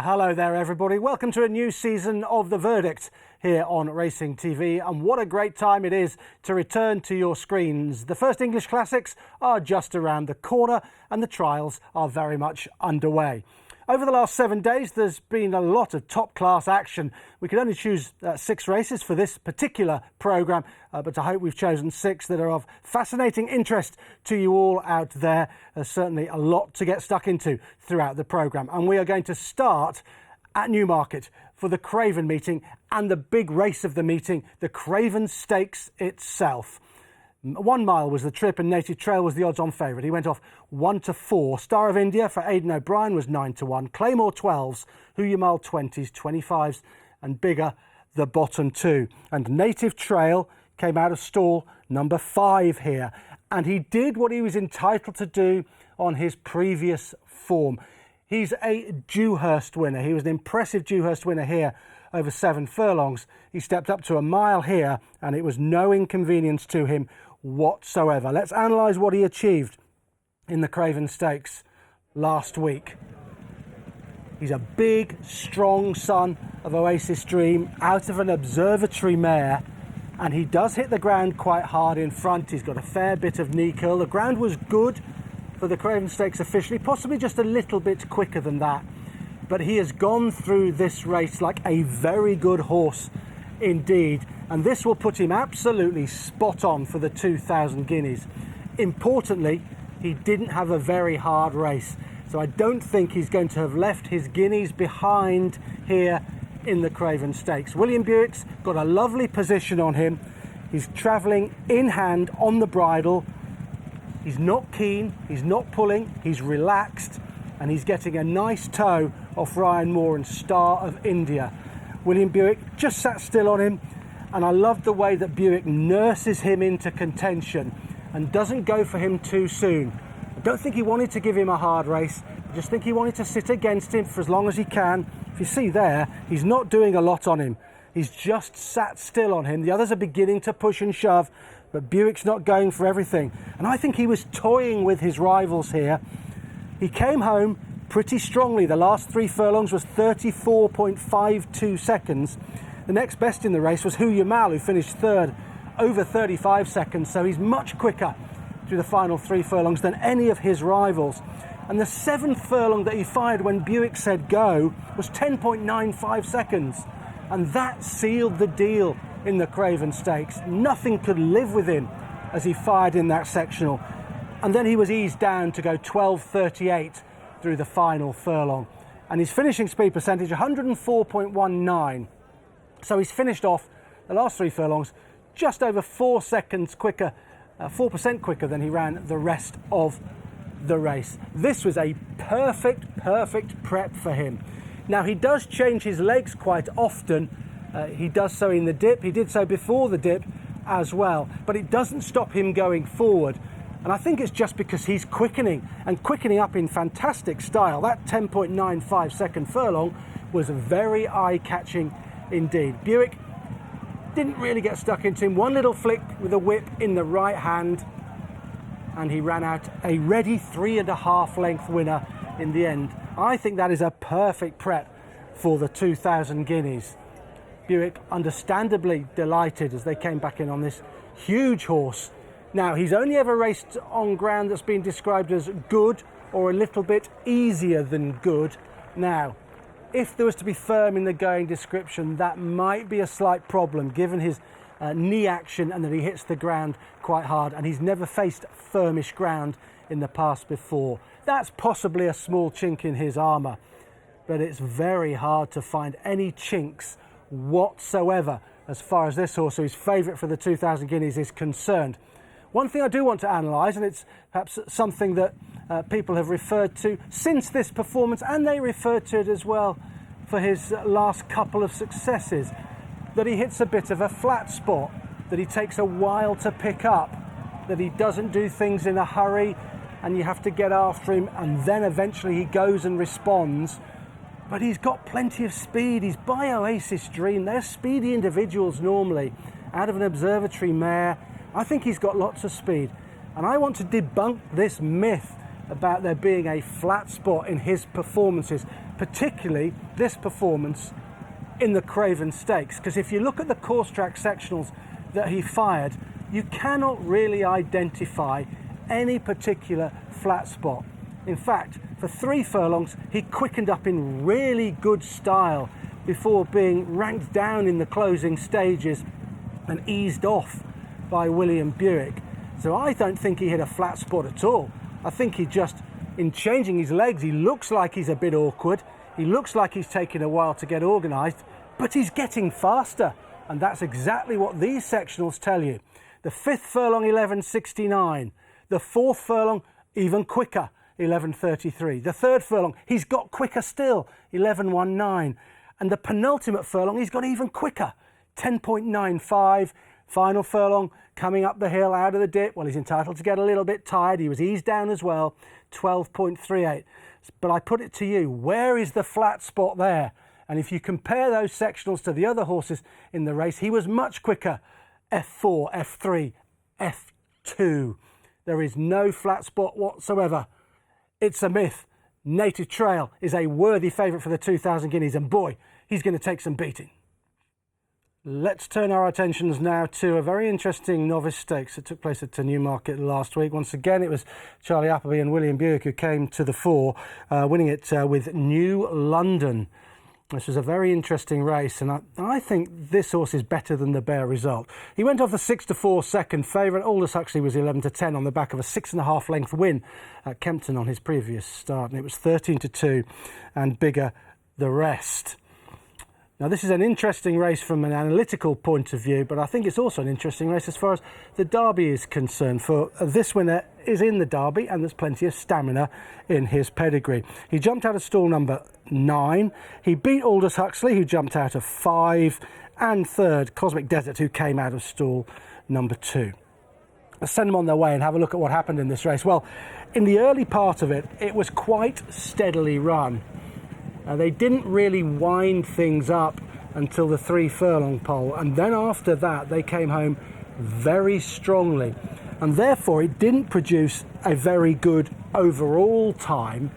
Hello there everybody, welcome to a new season of The Verdict here on Racing TV, and what a great time it is to return to your screens. The first English classics are just around the corner and the trials are very much underway. Over the last 7 days there's been a lot of top class action. We could only choose 6 races for this particular programme, but I hope we've chosen 6 that are of fascinating interest to you all out there. There's certainly a lot to get stuck into throughout the programme, and we are going to start at Newmarket for the Craven meeting and the big race of the meeting, the Craven Stakes itself. 1 mile was the trip and Native Trail was the odds-on favourite. He went off 1-4. Star of India for Aidan O'Brien was 9-1. Claymore 12s, Huyamal 20s, 25s, and bigger the bottom 2. And Native Trail came out of stall number 5 here. And he did what he was entitled to do on his previous form. He's a Dewhurst winner. He was an impressive Dewhurst winner here over 7 furlongs. He stepped up to 1 mile here and it was no inconvenience to him whatsoever. Let's analyse what he achieved in the Craven Stakes last week. He's a big, strong son of Oasis Dream, out of an observatory mare, and he does hit the ground quite hard in front. He's got a fair bit of knee curl. The ground was good for the Craven Stakes officially, possibly just a little bit quicker than that. But he has gone through this race like a very good horse indeed, and this will put him absolutely spot on for the 2,000 guineas. Importantly, he didn't have a very hard race, so I don't think he's going to have left his guineas behind here in the Craven Stakes. William Buick's got a lovely position on him. He's travelling in hand on the bridle. He's not keen, he's not pulling, he's relaxed, and he's getting a nice toe off Ryan Moore and Star of India. William Buick just sat still on him, and I love the way that Buick nurses him into contention and doesn't go for him too soon. I don't think he wanted to give him a hard race. I just think he wanted to sit against him for as long as he can. If you see there, he's not doing a lot on him. He's just sat still on him. The others are beginning to push and shove, but Buick's not going for everything. And I think he was toying with his rivals here. He came home pretty strongly. The last 3 furlongs was 34.52 seconds. The next best in the race was Huyamal, who finished 3rd, over 35 seconds. So he's much quicker through the final 3 furlongs than any of his rivals. And the 7th furlong that he fired when Buick said go was 10.95 seconds. And that sealed the deal in the Craven Stakes. Nothing could live with him as he fired in that sectional. And then he was eased down to go 12.38 through the final furlong. And his finishing speed percentage, 104.19. So he's finished off the last 3 furlongs just over 4 seconds quicker, 4% quicker than he ran the rest of the race. This was a perfect prep for him. Now he does change his legs quite often. He does so in the dip. He did so before the dip as well, but it doesn't stop him going forward. And I think it's just because he's quickening, and quickening up in fantastic style. That 10.95 second furlong was very eye-catching indeed. Buick didn't really get stuck into him. One little flick with a whip in the right hand, and he ran out a ready 3.5 length winner in the end. I think that is a perfect prep for the 2,000 guineas. Buick understandably delighted as they came back in on this huge horse. Now, he's only ever raced on ground that's been described as good or a little bit easier than good. Now, if there was to be firm in the going description, that might be a slight problem given his knee action and that he hits the ground quite hard, and he's never faced firmish ground in the past before. That's possibly a small chink in his armour, but it's very hard to find any chinks whatsoever as far as this horse, who's favourite for the 2,000 guineas, is concerned. One thing I do want to analyse, and it's perhaps something that people have referred to since this performance, and they referred to it as well for his last couple of successes, that he hits a bit of a flat spot, that he takes a while to pick up, that he doesn't do things in a hurry and you have to get after him, and then eventually he goes and responds. But he's got plenty of speed. He's by Oasis Dream. They're speedy individuals normally, out of an observatory mare. I think he's got lots of speed, and I want to debunk this myth about there being a flat spot in his performances, particularly this performance in the Craven Stakes, because if you look at the course track sectionals that he fired, you cannot really identify any particular flat spot. In fact, for 3 furlongs, he quickened up in really good style before being ranked down in the closing stages and eased off by William Buick. So I don't think he hit a flat spot at all. I think he just, in changing his legs, he looks like he's a bit awkward. He looks like he's taking a while to get organised, but he's getting faster. And that's exactly what these sectionals tell you. The 5th furlong, 11.69. The 4th furlong, even quicker, 11.33. The 3rd furlong, he's got quicker still, 11.19. And the penultimate furlong, he's got even quicker, 10.95. Final furlong, coming up the hill out of the dip. Well, he's entitled to get a little bit tired. He was eased down as well, 12.38. But I put it to you, where is the flat spot there? And if you compare those sectionals to the other horses in the race, he was much quicker, F4, F3, F2. There is no flat spot whatsoever. It's a myth. Native Trail is a worthy favourite for the 2,000 guineas, and boy, he's going to take some beating. Let's turn our attentions now to a very interesting novice stakes that took place at Newmarket last week. Once again, it was Charlie Appleby and William Buick who came to the fore, winning it with New London. This was a very interesting race, and I think this horse is better than the bare result. He went off the 6-4 second favourite. Aldous Huxley was 11-10 on the back of a 6.5 length win at Kempton on his previous start, and it was 13-2 and bigger the rest. Now, this is an interesting race from an analytical point of view, but I think it's also an interesting race as far as the Derby is concerned, for this winner is in the Derby and there's plenty of stamina in his pedigree. He jumped out of stall number 9. He beat Aldous Huxley, who jumped out of 5, and third, Cosmic Desert, who came out of stall number 2. Let's send them on their way and have a look at what happened in this race. Well, in the early part of it, it was quite steadily run. They didn't really wind things up until the 3 furlong pole, and then after that they came home very strongly, and therefore it didn't produce a very good overall time,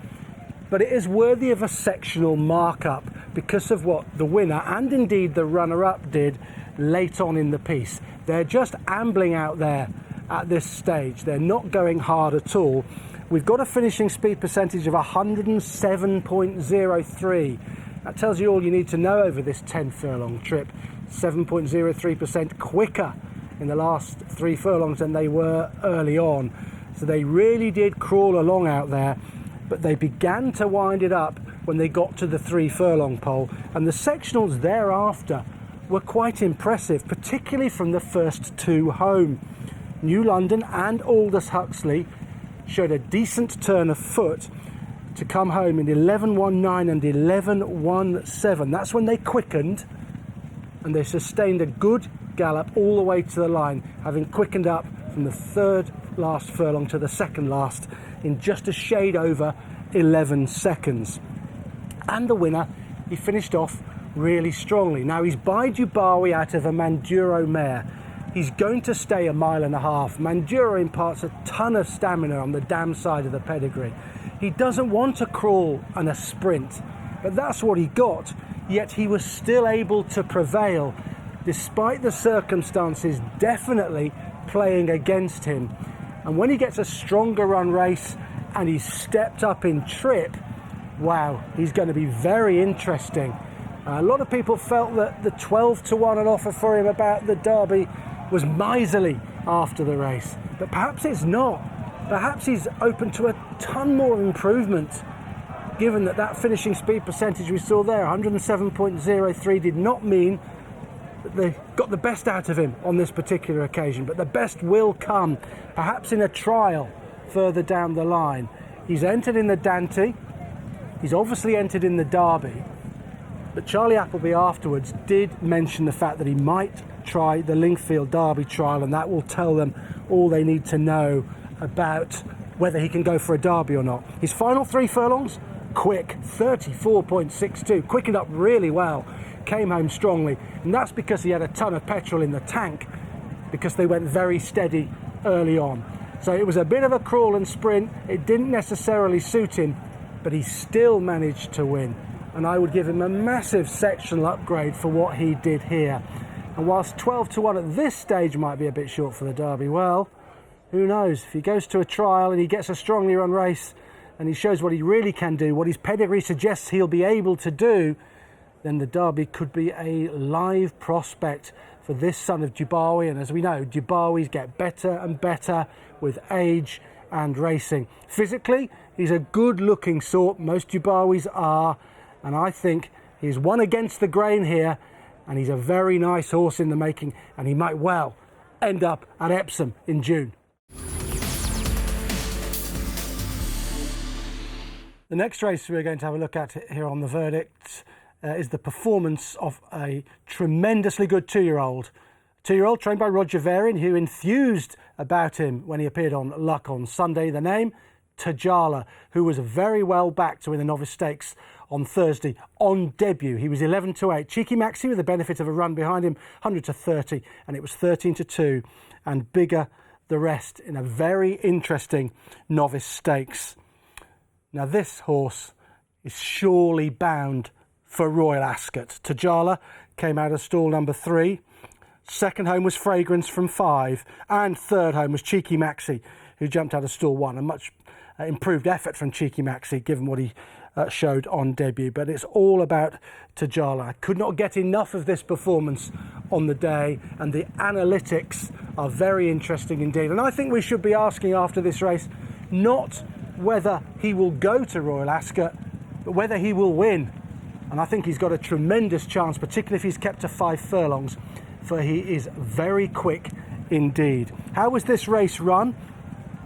but it is worthy of a sectional markup because of what the winner and indeed the runner-up did late on in the piece. They're just ambling out there at this stage. They're not going hard at all. We've got a finishing speed percentage of 107.03. That tells you all you need to know over this 10 furlong trip. 7.03% quicker in the last 3 furlongs than they were early on. So they really did crawl along out there, but they began to wind it up when they got to the 3 furlong pole, and the sectionals thereafter were quite impressive, particularly from the first 2 home. New London and Aldous Huxley showed a decent turn of foot to come home in 11.19 and 11.17. That's when they quickened and they sustained a good gallop all the way to the line, having quickened up from the 3rd last furlong to the 2nd last in just a shade over 11 seconds. And the winner, he finished off really strongly. Now he's by Dubawi out of a Manduro mare. He's going to stay 1.5 miles. Manduro imparts a ton of stamina on the dam side of the pedigree. He doesn't want a crawl and a sprint, but that's what he got. Yet he was still able to prevail, despite the circumstances definitely playing against him. And when he gets a stronger run race and he's stepped up in trip, wow, he's going to be very interesting. A lot of people felt that the 12-1 on offer for him about the Derby was miserly after the race, but perhaps it's not. Perhaps he's open to a ton more improvement, given that finishing speed percentage we saw there, 107.03, did not mean that they got the best out of him on this particular occasion, but the best will come, perhaps in a trial further down the line. He's entered in the Dante, he's obviously entered in the Derby, but Charlie Appleby afterwards did mention the fact that he might try the Lingfield Derby trial, and that will tell them all they need to know about whether he can go for a Derby or not. His final 3 furlongs, quick, 34.62, quickened up really well, came home strongly, and that's because he had a ton of petrol in the tank, because they went very steady early on. So it was a bit of a crawl and sprint. It didn't necessarily suit him, but he still managed to win. and I would give him a massive sectional upgrade for what he did here. And whilst 12-1 at this stage might be a bit short for the Derby, well, who knows? If he goes to a trial and he gets a strongly run race and he shows what he really can do, what his pedigree suggests he'll be able to do, then the Derby could be a live prospect for this son of Dubawi. And as we know, Dubawis get better and better with age and racing. Physically, he's a good-looking sort. Most Dubawis are. And I think he's one against the grain here. And he's a very nice horse in the making. And he might well end up at Epsom in June. The next race we're going to have a look at here on the verdict is the performance of a tremendously good two-year-old. Two-year-old trained by Roger Varian, who enthused about him when he appeared on Luck on Sunday. The name, Tajala, who was very well backed to win the Novice Stakes on Thursday on debut. He was 11-8. Cheeky Maxi with the benefit of a run behind him, 100-30, and it was 13-2, and bigger the rest in a very interesting Novice Stakes. Now this horse is surely bound for Royal Ascot. Tajala came out of stall number 3. Second home was Fragrance from 5. And third home was Cheeky Maxi, who jumped out of stall 1. A much improved effort from Cheeky Maxi, given what he showed on debut. But it's all about Tajala. I could not get enough of this performance on the day. And the analytics are very interesting indeed. And I think we should be asking after this race, not whether he will go to Royal Ascot, but whether he will win. And I think he's got a tremendous chance, particularly if he's kept to 5 furlongs, for he is very quick indeed. How was this race run?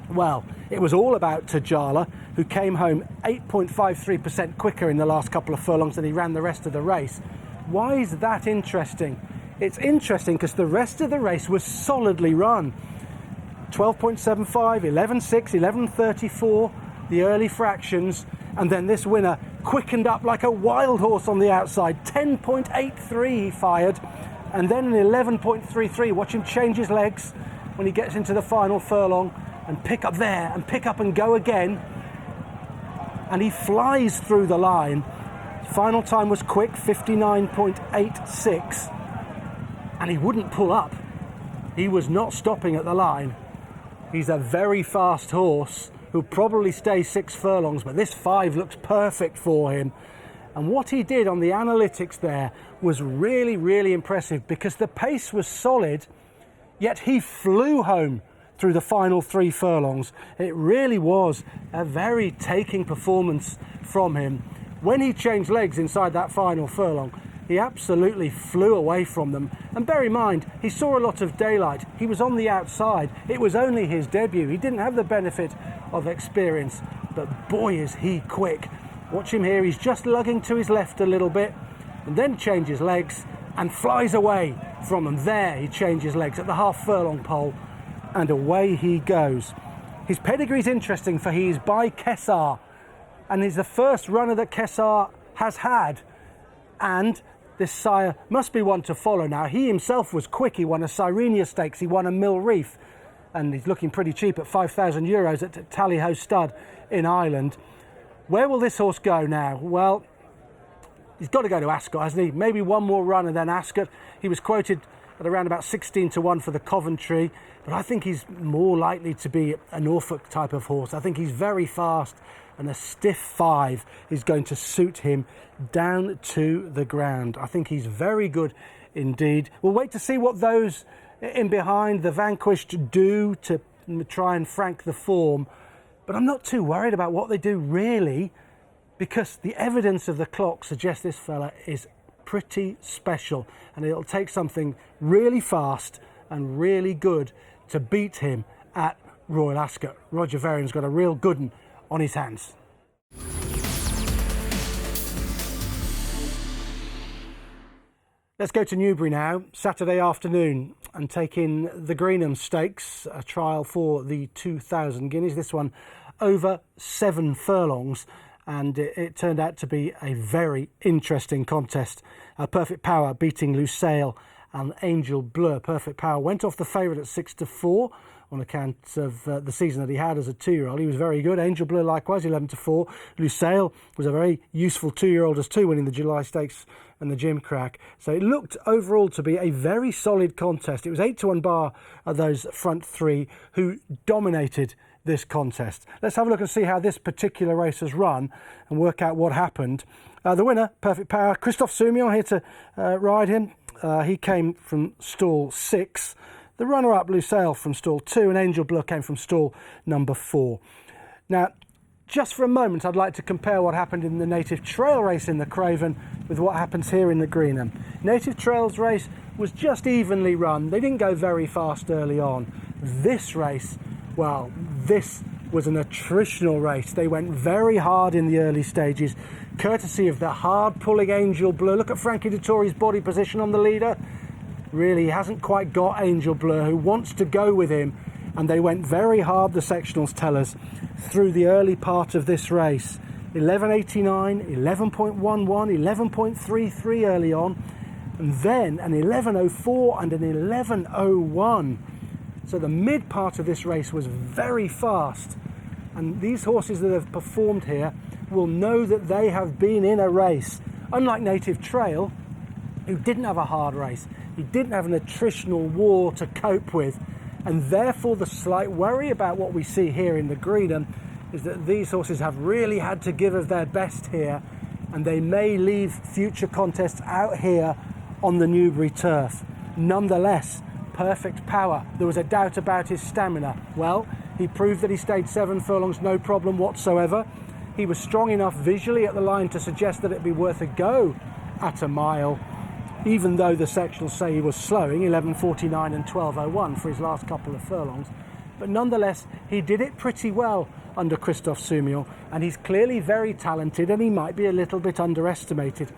Well, it was all about Tajala, who came home 8.53% quicker in the last couple of furlongs than he ran the rest of the race. Why is that interesting? It's interesting because the rest of the race was solidly run. 12.75, 11.6, 11.34, the early fractions, and then this winner quickened up like a wild horse on the outside. 10.83 he fired, and then an 11.33. Watch him change his legs when he gets into the final furlong and pick up there and pick up and go again, and he flies through the line. Final time was quick, 59.86, and he wouldn't pull up. He was not stopping at the line. He's a very fast horse who'll probably stay 6 furlongs, but this 5 looks perfect for him. And what he did on the analytics there was really, really impressive, because the pace was solid, yet he flew home through the final 3 furlongs. It really was a very taking performance from him. When he changed legs inside that final furlong, he absolutely flew away from them. And bear in mind, he saw a lot of daylight. He was on the outside. It was only his debut. He didn't have the benefit of experience, but boy is he quick. Watch him here. He's just lugging to his left a little bit and then changes legs and flies away from them. There he changes legs at the half furlong pole and away he goes. His pedigree is interesting, for he is by Kessar, and he's the first runner that Kessar has had. And this sire must be one to follow now. He himself was quick. He won a Cyrenia Stakes. He won a Mill Reef. And he's looking pretty cheap at €5,000 at Tally-Ho Stud in Ireland. Where will this horse go now? Well, he's got to go to Ascot, hasn't he? Maybe one more run and then Ascot. He was quoted at around about 16-1 for the Coventry. But I think he's more likely to be a Norfolk type of horse. I think he's very fast, and a stiff 5 is going to suit him down to the ground. I think he's very good indeed. We'll wait to see what those in behind the vanquished do to try and frank the form. But I'm not too worried about what they do, really, because the evidence of the clock suggests this fella is pretty special, and it'll take something really fast and really good to beat him at Royal Ascot. Roger Varian's got a real good one on his hands. Let's go to Newbury now, Saturday afternoon, and take in the Greenham Stakes, a trial for the 2,000 guineas. This one over 7 furlongs, and it turned out to be a very interesting contest. Perfect Power beating Lusail and Angel Bleu. Perfect Power went off the favourite at 6-4, on account of the season that he had as a 2-year-old. He was very good. Angel Bleu likewise, 11-4. Lusail was a very useful 2-year-old as 2, winning the July Stakes and the Gimcrack. So it looked overall to be a very solid contest. It was 8-1 bar those front 3 who dominated this contest. Let's have a look and see how this particular race has run and work out what happened. The winner, Perfect Power, Christophe Soumillon here to ride him. He came from stall 6. The runner-up, Lusail, from stall 2, and Angel Bleu came from stall number 4. Now, just for a moment, I'd like to compare what happened in the Native Trail race in the Craven with what happens here in the Greenham. Native Trail's race was just evenly run. They didn't go very fast early on. This race, well, this was an attritional race. They went very hard in the early stages, courtesy of the hard-pulling Angel Bleu. Look at Frankie Dettori's body position on the leader. Really, he hasn't quite got Angel Bleu, who wants to go with him. And they went very hard, the sectionals tell us, through the early part of this race. 11.89, 11.11, 11.33 early on, and then an 11.04 and an 11.01. So the mid part of this race was very fast. And these horses that have performed here will know that they have been in a race. Unlike Native Trail, who didn't have a hard race. He didn't have an attritional war to cope with. And therefore the slight worry about what we see here in the Greenham is that these horses have really had to give of their best here, and they may leave future contests out here on the Newbury turf. Nonetheless, Perfect Power, there was a doubt about his stamina. Well, he proved that he stayed 7 furlongs, no problem whatsoever. He was strong enough visually at the line to suggest that it'd be worth a go at a mile, even though the sectionals say he was slowing, 11.49 and 12.01 for his last couple of furlongs. But nonetheless, he did it pretty well under Christophe Soumillon, and he's clearly very talented, and he might be a little bit underestimated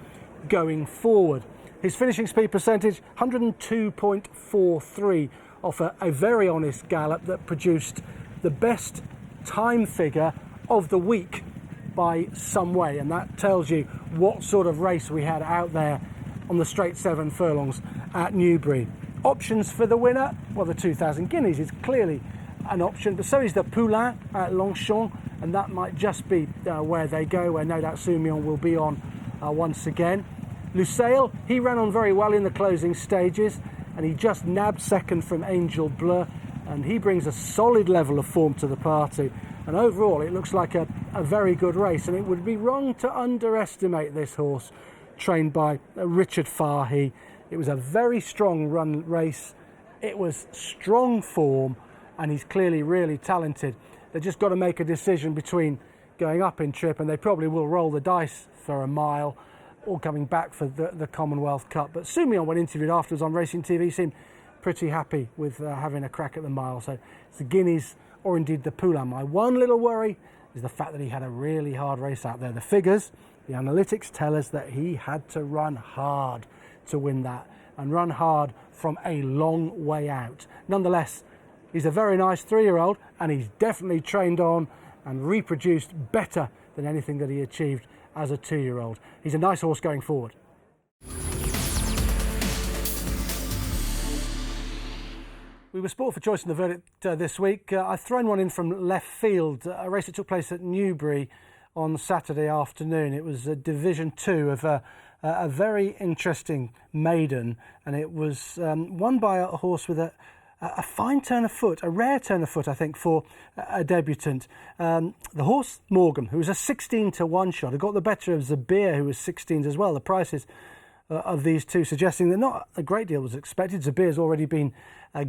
going forward. His finishing speed percentage, 102.43, off a very honest gallop that produced the best time figure of the week by some way, and that tells you what sort of race we had out there on the straight 7 furlongs at Newbury. Options for the winner, well, the 2,000 guineas is clearly an option, but so is the Poulain at Longchamp, and that might just be where they go, where no doubt Soumillon will be on once again. Lusail, he ran on very well in the closing stages, and he just nabbed second from Angel Bleu, and he brings a solid level of form to the party. And overall, it looks like a very good race, and it would be wrong to underestimate this horse, trained by Richard Fahey. It was a very strong run race. It was strong form, and he's clearly really talented. They've just got to make a decision between going up in trip, and they probably will roll the dice for a mile, or coming back for the Commonwealth Cup. But Soumillon, when interviewed afterwards on Racing TV, seemed pretty happy with having a crack at the mile. So it's the Guineas or indeed the Poulain. My one little worry is the fact that he had a really hard race out there. The figures, the analytics tell us that he had to run hard to win that, and run hard from a long way out. Nonetheless, he's a very nice 3-year-old, and he's definitely trained on and reproduced better than anything that he achieved as a 2-year-old. He's a nice horse going forward. We were sport for choice in the verdict this week. I've thrown one in from left field, a race that took place at Newbury on Saturday afternoon. It was Division 2 of a very interesting maiden, and it was won by a horse with a fine turn of foot, a rare turn of foot, I think, for a debutant. The horse, Morgan, who was a 16-1 shot, had got the better of Zabir, who was 16s as well. The prices of these two suggesting that not a great deal was expected. Zabir's already been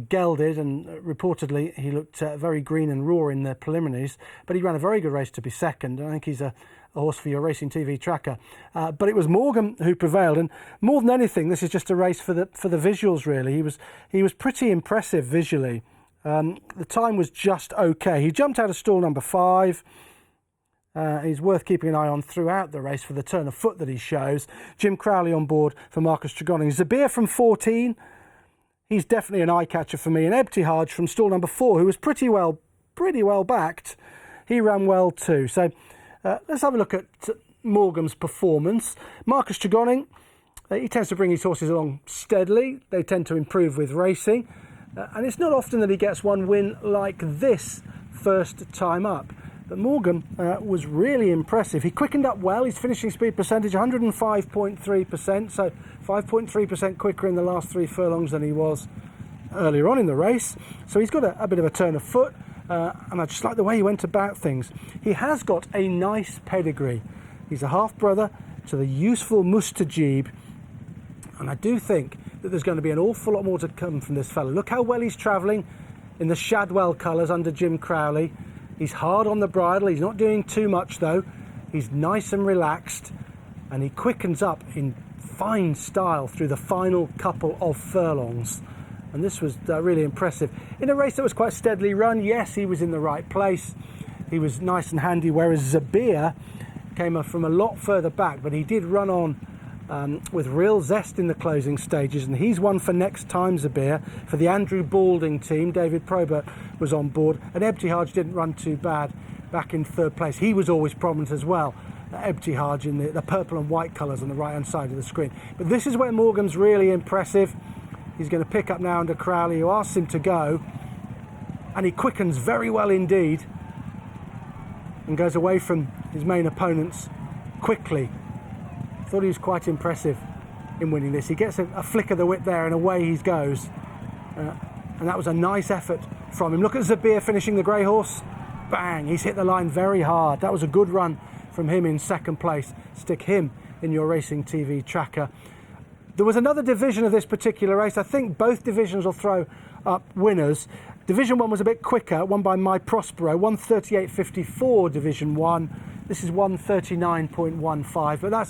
gelded, and reportedly he looked very green and raw in the preliminaries, but he ran a very good race to be second. I think he's a horse for your Racing TV tracker. But it was Morgan who prevailed, and more than anything, this is just a race for the visuals, really. He was pretty impressive visually. The time was just okay. He jumped out of stall number 5. He's worth keeping an eye on throughout the race for the turn of foot that he shows. Jim Crowley on board for Marcus Tregonning. Zabir from 14. He's definitely an eye catcher for me. And Ebtihaj from stall number 4, who was pretty well backed. He ran well too. So let's have a look at Morgan's performance. Marcus Tregonning, he tends to bring his horses along steadily. They tend to improve with racing. And it's not often that he gets one win like this first time up. But Morgan was really impressive. He quickened up well. His finishing speed percentage 105.3%, so 5.3% quicker in the last 3 furlongs than he was earlier on in the race. So he's got a bit of a turn of foot, and I just like the way he went about things. He has got a nice pedigree. He's a half-brother to the useful Mustajib, and I do think that there's going to be an awful lot more to come from this fella. Look how well he's travelling in the Shadwell colours under Jim Crowley. He's hard on the bridle. He's not doing too much though. He's nice and relaxed, and he quickens up in fine style through the final couple of furlongs. And this was really impressive. In a race that was quite steadily run, yes, he was in the right place. He was nice and handy, whereas Zabir came up from a lot further back, but he did run on with real zest in the closing stages, and he's one for next time, Zabir. For the Andrew Balding team, David Probert was on board, and Ebtihaj didn't run too bad back in 3rd place. He was always prominent as well, Ebtihaj in the purple and white colours on the right hand side of the screen. But this is where Morgan's really impressive. He's going to pick up now under Crowley, who asks him to go, and he quickens very well indeed and goes away from his main opponents quickly. Thought he was quite impressive in winning this. He gets a flick of the whip there and away he goes, and that was a nice effort from him. Look at Zabir finishing the grey horse. Bang, he's hit the line very hard. That was a good run from him in 2nd place. Stick him in your Racing TV tracker. There was another division of this particular race. I think both divisions will throw up winners. Division 1 was a bit quicker, won by My Prospero, 1:38.54 Division 1. This is 1:39.15, but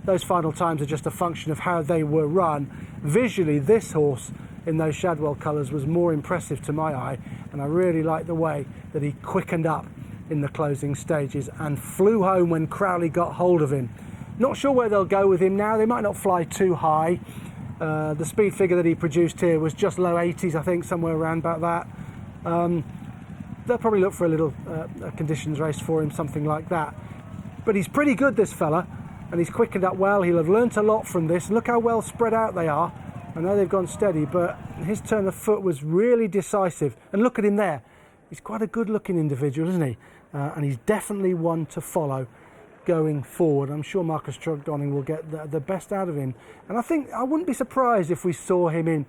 those final times are just a function of how they were run. Visually, this horse in those Shadwell colours was more impressive to my eye, and I really liked the way that he quickened up in the closing stages and flew home when Crowley got hold of him. Not sure where they'll go with him now. They might not fly too high. The speed figure that he produced here was just low 80s, I think, somewhere around about that. They'll probably look for a little conditions race for him, something like that. But he's pretty good, this fella, and he's quickened up well. He'll have learnt a lot from this. Look how well spread out they are. I know they've gone steady, but his turn of foot was really decisive. And look at him there. He's quite a good-looking individual, isn't he? And he's definitely one to follow going forward. I'm sure Marcus Trogdoning will get the best out of him. And I think I wouldn't be surprised if we saw him in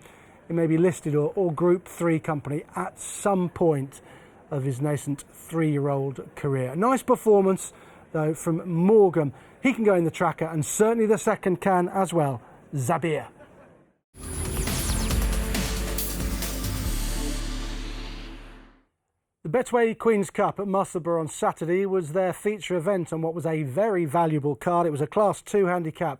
maybe listed or Group 3 company at some point of his nascent 3-year-old career. Nice performance, though, from Morgan. He can go in the tracker, and certainly the second can as well, Zabir. The Betway Queen's Cup at Musselburgh on Saturday was their feature event on what was a very valuable card. It was a Class 2 handicap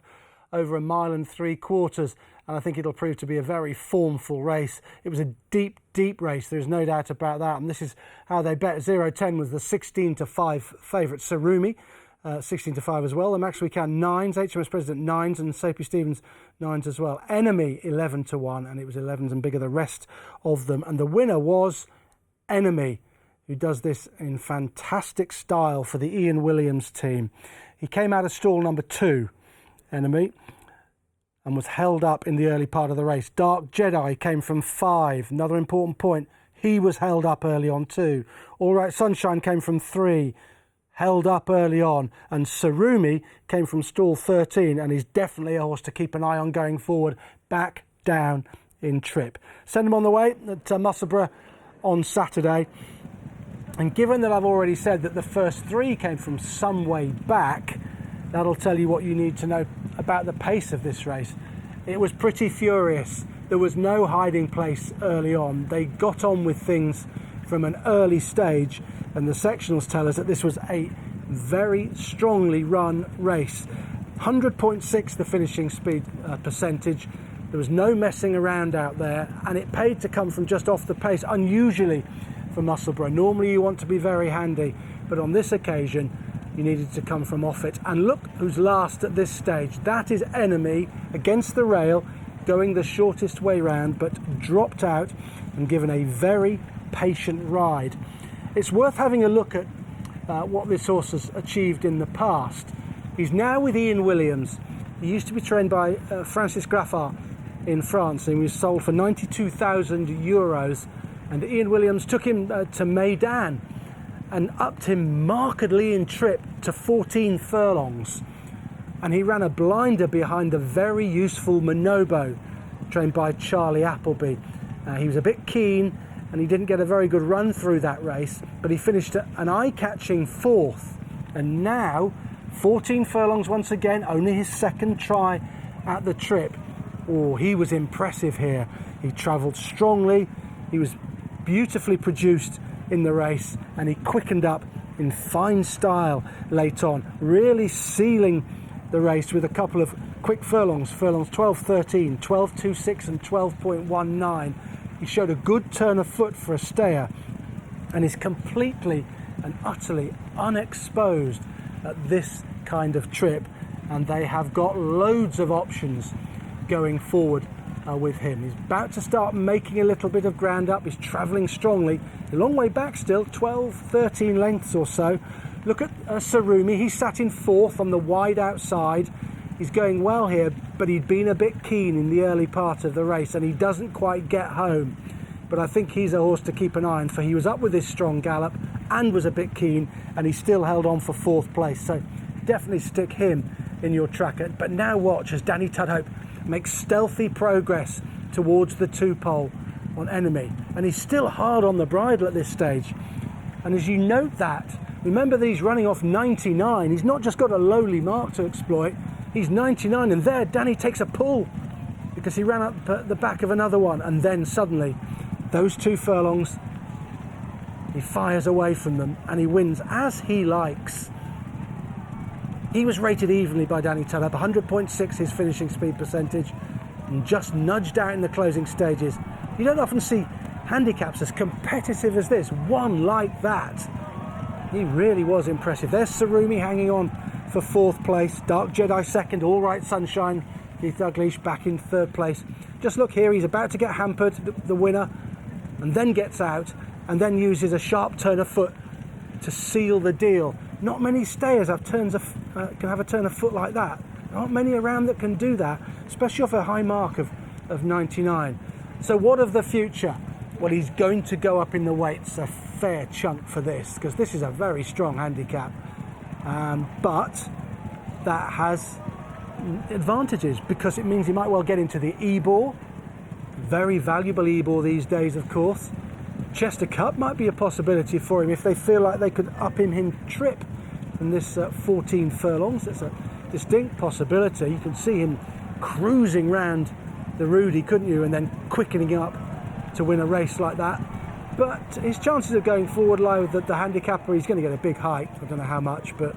over 1 3/4 miles, and I think it'll prove to be a very formful race. It was a deep, deep race, there's no doubt about that, and this is how they bet. 0-10 was the 16-5 favourite Sarumi, 16-5 as well. The Max We Can 9s, HMS President 9s, and Soapy Stevens 9s as well. Enemy 11-1, and it was 11s and bigger the rest of them. And the winner was Enemy, who does this in fantastic style for the Ian Williams team. He came out of stall number 2, Enemy, and was held up in the early part of the race. Dark Jedi came from 5, another important point. He was held up early on too. All Right Sunshine came from 3, held up early on. And Sarumi came from stall 13, and he's definitely a horse to keep an eye on going forward, back down in trip. Send him on the way at Musselburgh on Saturday. And given that I've already said that the first 3 came from some way back, that'll tell you what you need to know about the pace of this race. It was pretty furious. There was no hiding place early on. They got on with things from an early stage, and the sectionals tell us that this was a very strongly run race. 100.6 the finishing speed percentage. There was no messing around out there, and it paid to come from just off the pace, unusually for Musselburgh. Normally you want to be very handy, but on this occasion you needed to come from off it. And look who's last at this stage. That is Enemy against the rail, going the shortest way round, but dropped out and given a very patient ride. It's worth having a look at what this horse has achieved in the past. He's now with Ian Williams. He used to be trained by Francis Graffard in France, and he was sold for €92,000. And Ian Williams took him to Meydan and upped him markedly in trip to 14 furlongs. And he ran a blinder behind the very useful Monobo, trained by Charlie Appleby. He was a bit keen and he didn't get a very good run through that race, but he finished an eye-catching 4th. And now 14 furlongs once again, only his second try at the trip. Oh, he was impressive here. He travelled strongly, he was beautifully produced in the race, and he quickened up in fine style late on, really sealing the race with a couple of quick furlongs 12.13, 12.26 and 12.19. He showed a good turn of foot for a stayer and is completely and utterly unexposed at this kind of trip, and they have got loads of options going forward with him. He's about to start making a little bit of ground up. He's travelling strongly, a long way back still, 12-13 lengths or so. Look at Sarumi. He sat in 4th on the wide outside. He's going well here, but he'd been a bit keen in the early part of the race and he doesn't quite get home. But I think he's a horse to keep an eye on, for he was up with his strong gallop and was a bit keen, and he still held on for 4th place. So definitely stick him in your tracker. But now watch as Danny Tudhope makes stealthy progress towards the 2-pole on Enemy, and he's still hard on the bridle at this stage. And as you note that, remember that he's running off 99. He's not just got a lowly mark to exploit, he's 99, and there Danny takes a pull because he ran up at the back of another one, and then suddenly those 2 furlongs he fires away from them and he wins as he likes. He was rated evenly by Danny Tudhope, 100.6 his finishing speed percentage, and just nudged out in the closing stages. You don't often see handicaps as competitive as this, one like that. He really was impressive. There's Sarumi hanging on for 4th place, Dark Jedi 2nd, All Right Sunshine, Keith Dalglish back in 3rd place. Just look here, he's about to get hampered, the winner, and then gets out, and then uses a sharp turn of foot to seal the deal. Not many stayers have can have a turn of foot like that. There aren't many around that can do that, especially off a high mark of 99. So what of the future? Well, he's going to go up in the weights a fair chunk for this, because this is a very strong handicap. But that has advantages, because it means he might well get into the E-Bore. Very valuable E-Bore these days, of course. Chester Cup might be a possibility for him if they feel like they could up him in trip from this 14 furlongs. It's a distinct possibility. You can see him cruising round the Rudy, couldn't you, and then quickening up to win a race like that. But his chances of going forward lie with the handicapper. He's going to get a big hike. I don't know how much, but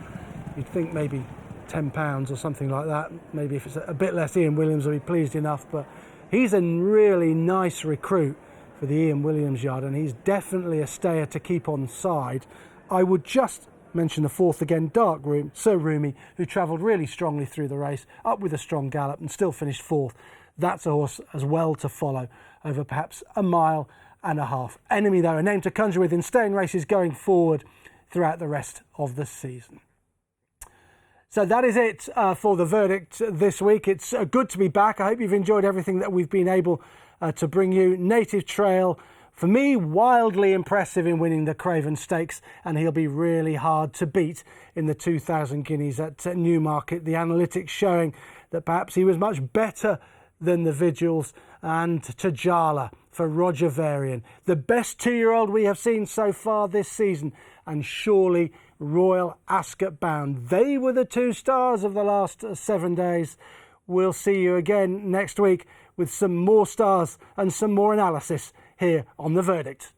you'd think maybe £10 or something like that. Maybe if it's a bit less, Ian Williams will be pleased enough. But he's a really nice recruit for the Ian Williams yard, and he's definitely a stayer to keep on side. I would just mention the 4th again, Dark Room, Sir Rumi, who travelled really strongly through the race, up with a strong gallop and still finished 4th. That's a horse as well to follow over perhaps a mile and a half. Enemy, though, a name to conjure with in staying races going forward throughout the rest of the season. So that is it for the verdict this week. It's good to be back. I hope you've enjoyed everything that we've been able to bring you. Native Trail, for me, wildly impressive in winning the Craven Stakes, and he'll be really hard to beat in the 2,000 guineas at Newmarket. The analytics showing that perhaps he was much better than the Vigils, and Tajala for Roger Varian. The best 2-year-old we have seen so far this season, and surely Royal Ascot Bound. They were the 2 stars of the last 7 days. We'll see you again next week with some more stars and some more analysis here on The Verdict.